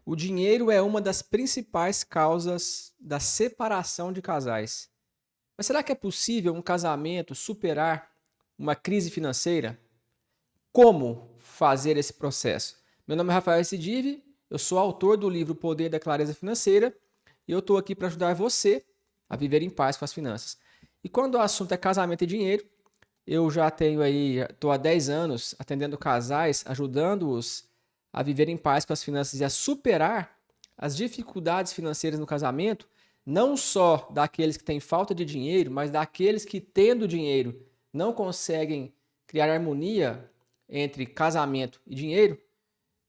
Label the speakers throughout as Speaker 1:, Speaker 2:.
Speaker 1: O dinheiro é uma das principais causas da separação de casais. Mas será que é possível um casamento superar uma crise financeira? Como fazer esse processo? Meu nome é Rafael Recidive, eu sou autor do livro O Poder da Clareza Financeira e eu estou aqui para ajudar você a viver em paz com as finanças. E quando o assunto é casamento e dinheiro, eu já tenho aí, estou há 10 anos atendendo casais, ajudando-os a viver em paz com as finanças e a superar as dificuldades financeiras no casamento, não só daqueles que têm falta de dinheiro, mas daqueles que, tendo dinheiro, não conseguem criar harmonia entre casamento e dinheiro.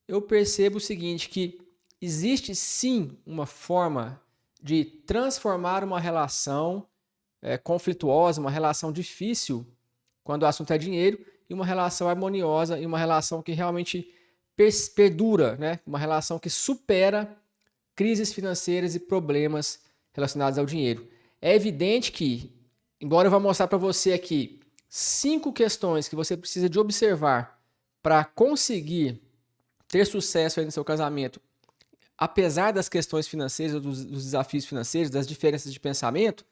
Speaker 1: Eu percebo o seguinte, que existe sim uma forma de transformar uma relação conflituosa, uma relação difícil, quando o assunto é dinheiro, e uma relação harmoniosa, e uma relação que realmente perdura, né? Uma relação que supera crises financeiras e problemas relacionados ao dinheiro. É evidente que, embora eu vá mostrar para você aqui 5 questões que você precisa de observar para conseguir ter sucesso aí no seu casamento, apesar das questões financeiras, dos desafios financeiros, das diferenças de pensamento,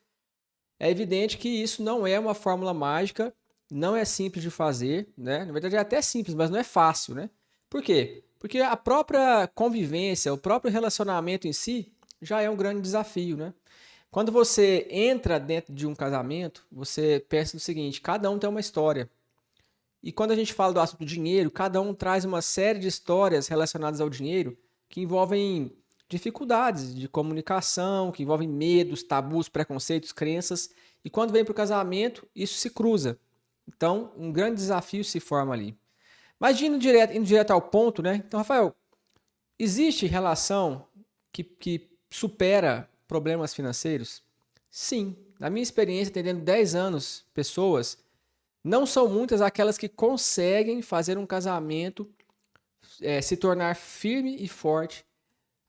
Speaker 1: é evidente que isso não é uma fórmula mágica, não é simples de fazer, né? Na verdade é até simples, mas não é fácil, né? Por quê? Porque a própria convivência, o próprio relacionamento em si já é um grande desafio, né? Quando você entra dentro de um casamento, você pensa no seguinte, cada um tem uma história. E quando a gente fala do assunto dinheiro, cada um traz uma série de histórias relacionadas ao dinheiro que envolvem dificuldades de comunicação, que envolvem medos, tabus, preconceitos, crenças. E quando vem para o casamento, isso se cruza. Então, um grande desafio se forma ali. Mas indo direto ao ponto, né? Então, Rafael, existe relação que supera problemas financeiros? Sim. Na minha experiência, atendendo 10 anos pessoas, não são muitas aquelas que conseguem fazer um casamento se tornar firme e forte,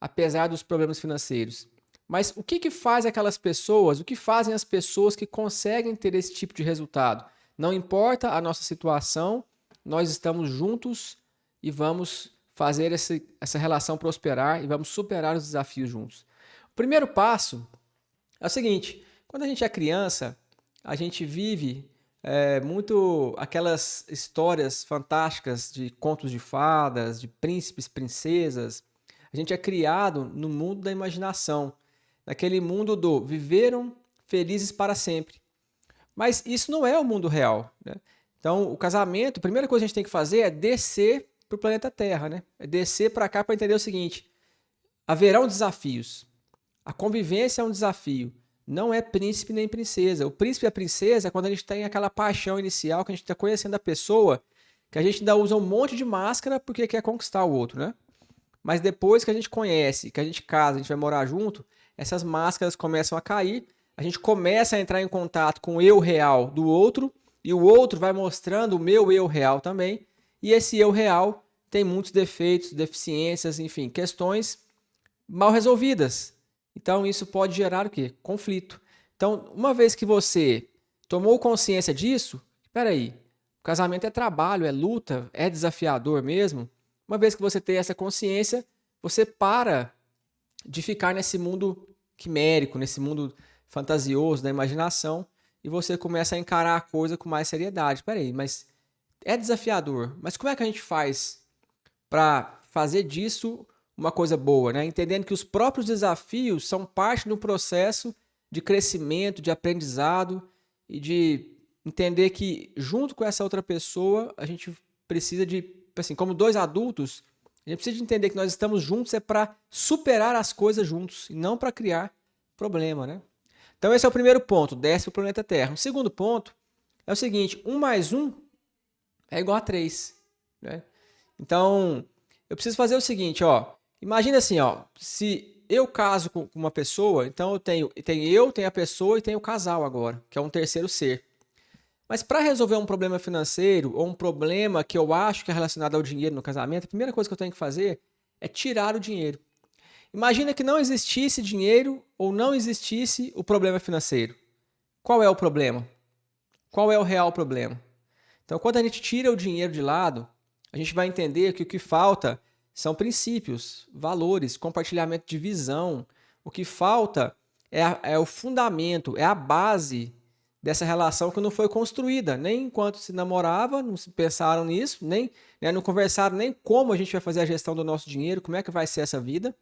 Speaker 1: apesar dos problemas financeiros. Mas o que faz aquelas pessoas, o que fazem as pessoas que conseguem ter esse tipo de resultado? Não importa a nossa situação, nós estamos juntos e vamos fazer essa relação prosperar e vamos superar os desafios juntos. O primeiro passo é o seguinte: quando a gente é criança, a gente vive muito aquelas histórias fantásticas de contos de fadas, de príncipes, princesas. A gente é criado no mundo da imaginação, naquele mundo do viveram felizes para sempre. Mas isso não é o mundo real, né? Então, o casamento, a primeira coisa que a gente tem que fazer é descer para o planeta Terra, né? É descer para cá para entender o seguinte: haverão desafios. A convivência é um desafio. Não é príncipe nem princesa. O príncipe e a princesa é quando a gente tem aquela paixão inicial, que a gente está conhecendo a pessoa, que a gente ainda usa um monte de máscara porque quer conquistar o outro, né? Mas depois que a gente conhece, que a gente casa, a gente vai morar junto, essas máscaras começam a cair, a gente começa a entrar em contato com o eu real do outro, e o outro vai mostrando o meu eu real também, e esse eu real tem muitos defeitos, deficiências, enfim, questões mal resolvidas. Então isso pode gerar o quê? Conflito. Então, uma vez que você tomou consciência disso, espera aí, o casamento é trabalho, é luta, é desafiador mesmo. Uma vez que você tem essa consciência, você para de ficar nesse mundo quimérico, nesse mundo fantasioso da imaginação, e você começa a encarar a coisa com mais seriedade. Espera aí, mas é desafiador, mas como é que a gente faz para fazer disso uma coisa boa, né? Entendendo que os próprios desafios são parte do processo de crescimento, de aprendizado e de entender que junto com essa outra pessoa a gente precisa de, assim, como dois adultos, a gente precisa de entender que nós estamos juntos é para superar as coisas juntos e não para criar problema, né? Então esse é o primeiro ponto, desce o planeta Terra. O segundo ponto é o seguinte: 1 mais 1 é igual a 3, né? Então, eu preciso fazer o seguinte, ó. Imagina assim, ó. Se eu caso com uma pessoa, então tenho a pessoa e tenho o casal agora, que é um terceiro ser. Mas para resolver um problema financeiro ou um problema que eu acho que é relacionado ao dinheiro no casamento, a primeira coisa que eu tenho que fazer é tirar o dinheiro. Imagina que não existisse dinheiro ou não existisse o problema financeiro. Qual é o problema? Qual é o real problema? Então, quando a gente tira o dinheiro de lado, a gente vai entender que o que falta são princípios, valores, compartilhamento de visão. O que falta é o fundamento, é a base dessa relação que não foi construída. Nem enquanto se namorava, não se pensaram nisso, nem, né, não conversaram nem como a gente vai fazer a gestão do nosso dinheiro, como é que vai ser essa vida.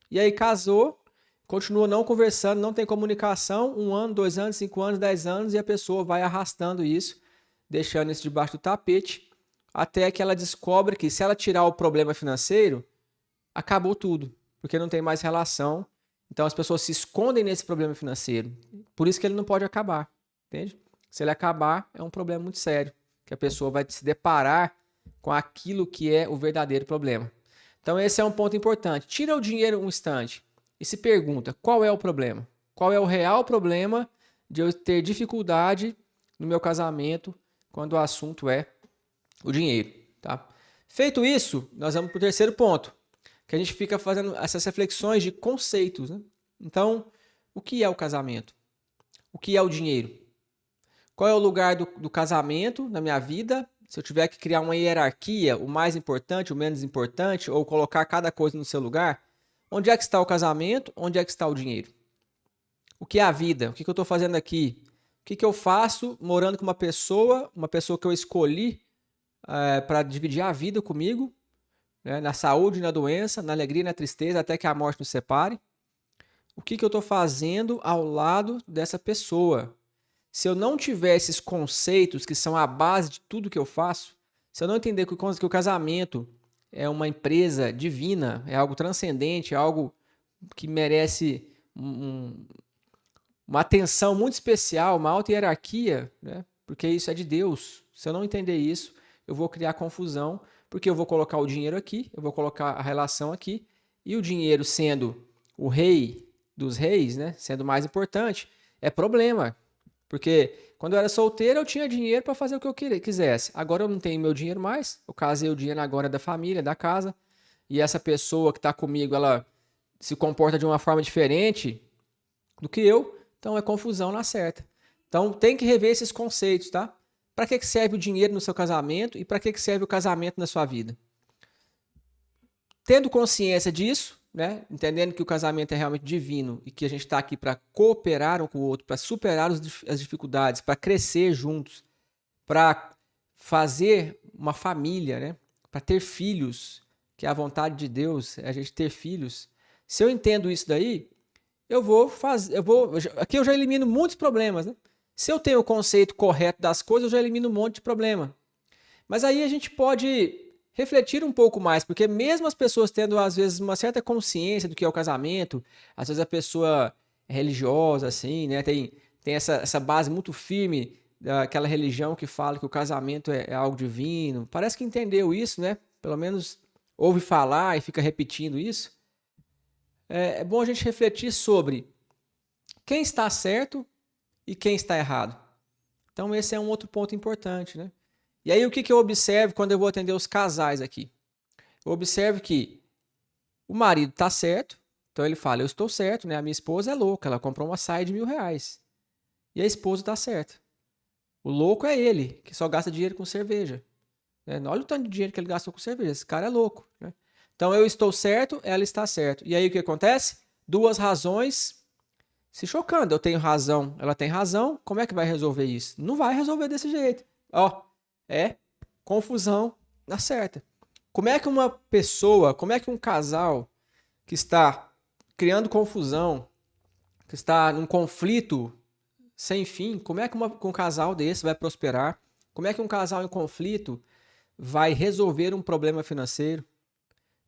Speaker 1: E aí casou, continua não conversando, não tem comunicação, 1 ano, 2 anos, 5 anos, 10 anos, e a pessoa vai arrastando isso, deixando isso debaixo do tapete, até que ela descobre que se ela tirar o problema financeiro, acabou tudo, porque não tem mais relação. Então as pessoas se escondem nesse problema financeiro. Por isso que ele não pode acabar, entende? Se ele acabar, é um problema muito sério, que a pessoa vai se deparar com aquilo que é o verdadeiro problema. Então esse é um ponto importante. Tira o dinheiro um instante e se pergunta, qual é o problema? Qual é o real problema de eu ter dificuldade no meu casamento quando o assunto é o dinheiro, tá? Feito isso, nós vamos para o terceiro ponto, que a gente fica fazendo essas reflexões de conceitos, né? Então, o que é o casamento? O que é o dinheiro? Qual é o lugar do casamento na minha vida? Se eu tiver que criar uma hierarquia, o mais importante, o menos importante, ou colocar cada coisa no seu lugar, onde é que está o casamento? Onde é que está o dinheiro? O que é a vida? O que eu estou fazendo aqui? O que eu faço morando com uma pessoa que eu escolhi para dividir a vida comigo, né, na saúde, na doença, na alegria e na tristeza, até que a morte nos separe. O que eu estou fazendo ao lado dessa pessoa? Se eu não tiver esses conceitos que são a base de tudo que eu faço, se eu não entender que o casamento é uma empresa divina, é algo transcendente, é algo que merece uma atenção muito especial, uma alta hierarquia, né, porque isso é de Deus. Se eu não entender isso, eu vou criar confusão, porque eu vou colocar o dinheiro aqui, eu vou colocar a relação aqui, e o dinheiro sendo o rei dos reis, né, sendo mais importante, é problema. Porque quando eu era solteiro, eu tinha dinheiro para fazer o que eu quisesse. Agora eu não tenho meu dinheiro mais, eu casei, o dinheiro agora é da família, da casa, e essa pessoa que está comigo, ela se comporta de uma forma diferente do que eu, então é confusão na certa. Então tem que rever esses conceitos, tá? Para que serve o dinheiro no seu casamento e para que serve o casamento na sua vida? Tendo consciência disso, né, entendendo que o casamento é realmente divino e que a gente está aqui para cooperar um com o outro, para superar as dificuldades, para crescer juntos, para fazer uma família, né, para ter filhos, que é a vontade de Deus, é a gente ter filhos. Se eu entendo isso daí, aqui eu já elimino muitos problemas, né? Se eu tenho o conceito correto das coisas, eu já elimino um monte de problema. Mas aí a gente pode refletir um pouco mais, porque mesmo as pessoas tendo, às vezes, uma certa consciência do que é o casamento, às vezes a pessoa é religiosa, assim, né? Tem essa base muito firme daquela religião que fala que o casamento é algo divino. Parece que entendeu isso, né? Pelo menos ouve falar e fica repetindo isso. É bom a gente refletir sobre quem está certo e quem está errado. Então esse é um outro ponto importante, né? E aí o que eu observo quando eu vou atender os casais aqui? Eu observo que o marido está certo, então ele fala, eu estou certo, né? A minha esposa é louca, ela comprou uma saia de R$1.000. E a esposa está certa. O louco é ele, que só gasta dinheiro com cerveja. Né? Olha o tanto de dinheiro que ele gastou com cerveja, esse cara é louco. Né? Então eu estou certo, ela está certa. E aí o que acontece? Duas razões se chocando. Eu tenho razão, ela tem razão. Como é que vai resolver isso? Não vai resolver desse jeito. Ó, é confusão na certa. Como é que uma pessoa, como é que um casal que está criando confusão, que está num conflito sem fim, como é que um casal desse vai prosperar? Como é que um casal em conflito vai resolver um problema financeiro?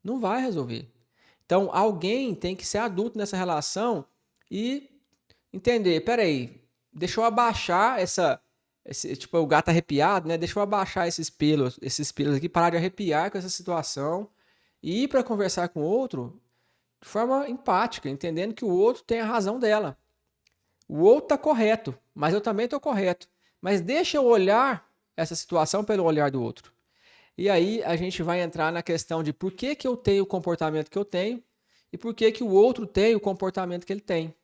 Speaker 1: Não vai resolver. Então, alguém tem que ser adulto nessa relação e entender, peraí, deixa eu abaixar tipo, o gato arrepiado, né? Deixa eu abaixar esses pelos aqui, parar de arrepiar com essa situação e ir para conversar com o outro de forma empática, entendendo que o outro tem a razão dela. O outro está correto, mas eu também estou correto. Mas deixa eu olhar essa situação pelo olhar do outro. E aí a gente vai entrar na questão de por que eu tenho o comportamento que eu tenho e por que o outro tem o comportamento que ele tem.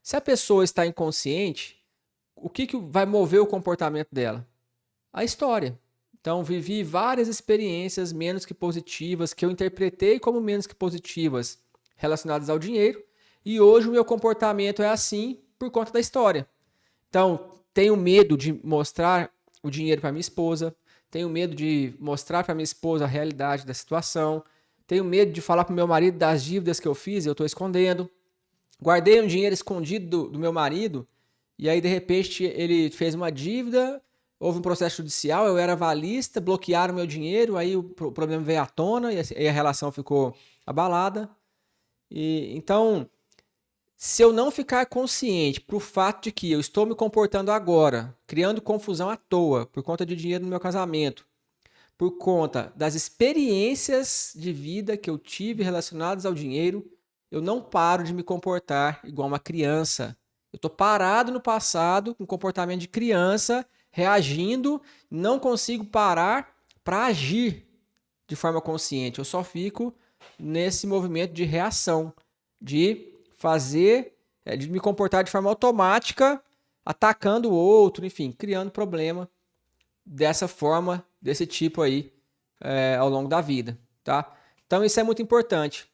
Speaker 1: Se a pessoa está inconsciente, o que vai mover o comportamento dela? A história. Então, vivi várias experiências menos que positivas, que eu interpretei como menos que positivas, relacionadas ao dinheiro, e hoje o meu comportamento é assim por conta da história. Então, tenho medo de mostrar o dinheiro para minha esposa, tenho medo de mostrar para minha esposa a realidade da situação, tenho medo de falar para o meu marido das dívidas que eu fiz e eu estou escondendo. Guardei um dinheiro escondido do meu marido, e aí de repente ele fez uma dívida, houve um processo judicial, eu era avalista, bloquearam meu dinheiro, aí o problema veio à tona e a relação ficou abalada. Então, se eu não ficar consciente pro fato de que eu estou me comportando agora, criando confusão à toa, por conta de dinheiro no meu casamento, por conta das experiências de vida que eu tive relacionadas ao dinheiro, eu não paro de me comportar igual uma criança. Eu estou parado no passado, com comportamento de criança, reagindo, não consigo parar para agir de forma consciente. Eu só fico nesse movimento de reação, de fazer, de me comportar de forma automática, atacando o outro, enfim, criando problema dessa forma, desse tipo aí, ao longo da vida, tá? Então isso é muito importante.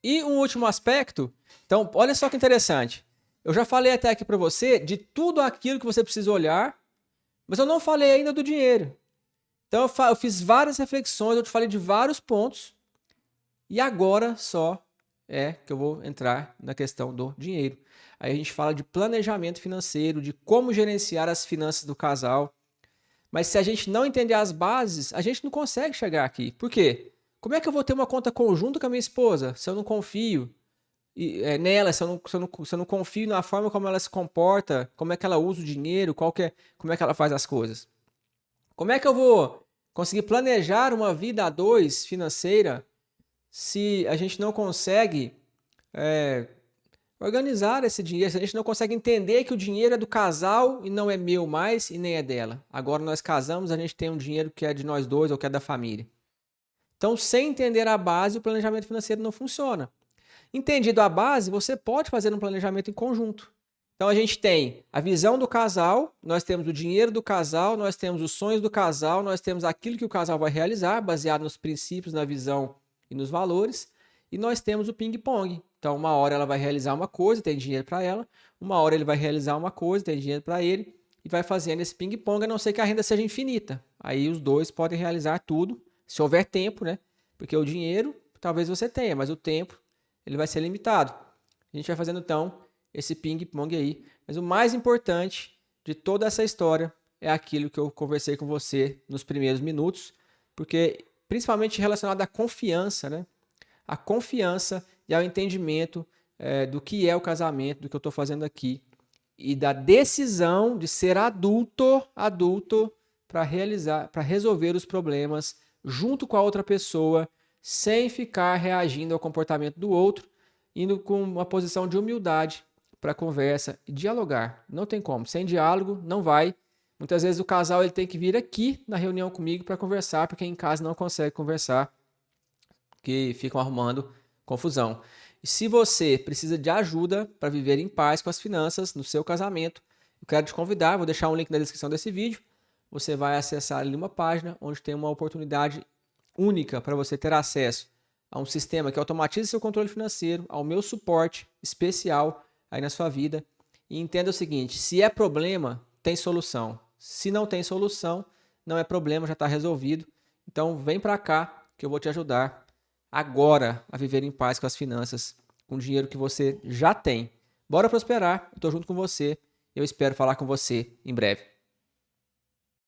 Speaker 1: E um último aspecto, então olha só que interessante. Eu já falei até aqui para você de tudo aquilo que você precisa olhar, mas eu não falei ainda do dinheiro. Então eu fiz várias reflexões, eu te falei de vários pontos, e agora só é que eu vou entrar na questão do dinheiro. Aí a gente fala de planejamento financeiro, de como gerenciar as finanças do casal. Mas se a gente não entender as bases, a gente não consegue chegar aqui. Por quê? Como é que eu vou ter uma conta conjunta com a minha esposa se eu não confio nela, se eu não confio na forma como ela se comporta, como é que ela usa o dinheiro, como é que ela faz as coisas? Como é que eu vou conseguir planejar uma vida a dois financeira se a gente não consegue organizar esse dinheiro, se a gente não consegue entender que o dinheiro é do casal e não é meu mais e nem é dela? Agora nós casamos, a gente tem um dinheiro que é de nós dois ou que é da família. Então, sem entender a base, o planejamento financeiro não funciona. Entendido a base, você pode fazer um planejamento em conjunto. Então, a gente tem a visão do casal, nós temos o dinheiro do casal, nós temos os sonhos do casal, nós temos aquilo que o casal vai realizar, baseado nos princípios, na visão e nos valores, e nós temos o ping-pong. Então, uma hora ela vai realizar uma coisa, tem dinheiro para ela, uma hora ele vai realizar uma coisa, tem dinheiro para ele, e vai fazendo esse ping-pong, a não ser que a renda seja infinita. Aí os dois podem realizar tudo, se houver tempo, né? Porque o dinheiro talvez você tenha, mas o tempo ele vai ser limitado. A gente vai fazendo então esse ping-pong aí. Mas o mais importante de toda essa história é aquilo que eu conversei com você nos primeiros minutos, porque principalmente relacionado à confiança, né? A confiança e ao entendimento do que é o casamento, do que eu estou fazendo aqui, e da decisão de ser adulto para resolver os problemas junto com a outra pessoa, sem ficar reagindo ao comportamento do outro, indo com uma posição de humildade para a conversa e dialogar. Não tem como, sem diálogo não vai. Muitas vezes o casal ele tem que vir aqui na reunião comigo para conversar, porque em casa não consegue conversar, que ficam arrumando confusão. E se você precisa de ajuda para viver em paz com as finanças no seu casamento, eu quero te convidar, vou deixar um link na descrição desse vídeo. Você vai acessar ali uma página onde tem uma oportunidade única para você ter acesso a um sistema que automatiza seu controle financeiro, ao meu suporte especial aí na sua vida. E entenda o seguinte, se é problema, tem solução. Se não tem solução, não é problema, já está resolvido. Então vem para cá que eu vou te ajudar agora a viver em paz com as finanças, com o dinheiro que você já tem. Bora prosperar, eu estou junto com você. Eu espero falar com você em breve.